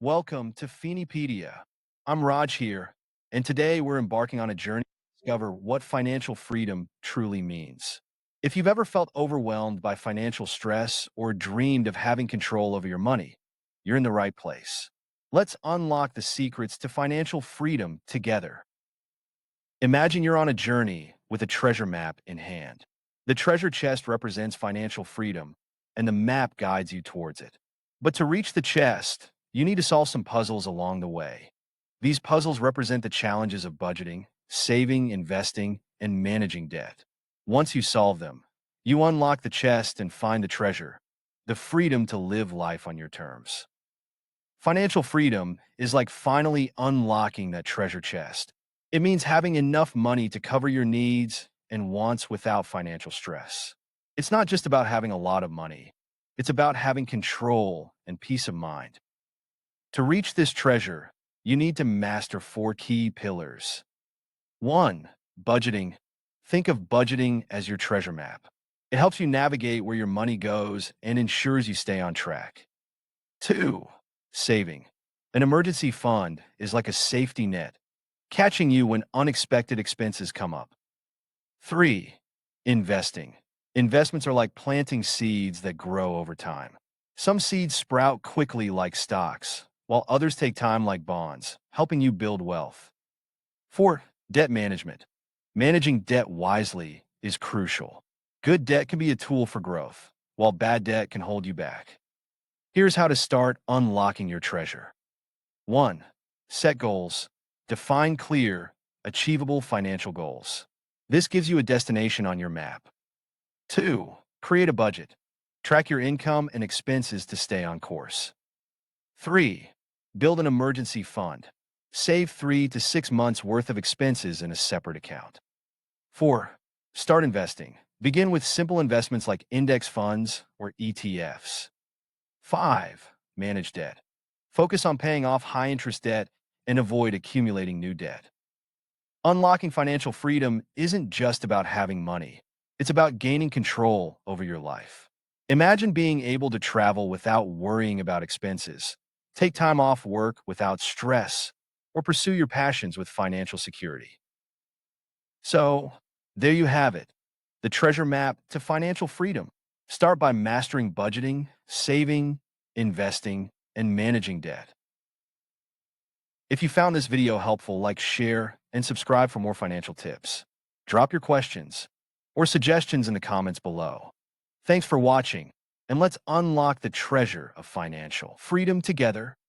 Welcome to Feeneypedia. I'm Raj here, and today we're embarking on a journey to discover what financial freedom truly means. If you've ever felt overwhelmed by financial stress or dreamed of having control over your money, you're in the right place. Let's unlock the secrets to financial freedom together. Imagine you're on a journey with a treasure map in hand. The treasure chest represents financial freedom, and the map guides you towards it. But to reach the chest, you need to solve some puzzles along the way. These puzzles represent the challenges of budgeting, saving, investing, and managing debt. Once you solve them, you unlock the chest and find the treasure, the freedom to live life on your terms. Financial freedom is like finally unlocking that treasure chest. It means having enough money to cover your needs and wants without financial stress. It's not just about having a lot of money. It's about having control and peace of mind. To reach this treasure, you need to master four key pillars. 1. Budgeting. Think of budgeting as your treasure map. It helps you navigate where your money goes and ensures you stay on track. 2. Saving. An emergency fund is like a safety net, catching you when unexpected expenses come up. 3. Investing. Investments are like planting seeds that grow over time. Some seeds sprout quickly like stocks, while others take time like bonds, helping you build wealth. 4. Debt management. Managing debt wisely is crucial. Good debt can be a tool for growth, while bad debt can hold you back. Here's how to start unlocking your treasure. 1. Set goals. Define clear, achievable financial goals. This gives you a destination on your map. 2. Create a budget. Track your income and expenses to stay on course. 3. Build an emergency fund. Save 3 to 6 months worth of expenses in a separate account. 4. Start investing. Begin with simple investments like index funds or ETFs. 5. Manage debt. Focus on paying off high-interest debt and avoid accumulating new debt. Unlocking financial freedom isn't just about having money. It's about gaining control over your life. Imagine being able to travel without worrying about expenses, take time off work without stress, or pursue your passions with financial security. So, there you have it, the treasure map to financial freedom. Start by mastering budgeting, saving, investing, and managing debt. If you found this video helpful, like, share, and subscribe for more financial tips. Drop your questions or suggestions in the comments below. Thanks for watching, and let's unlock the treasure of financial freedom together.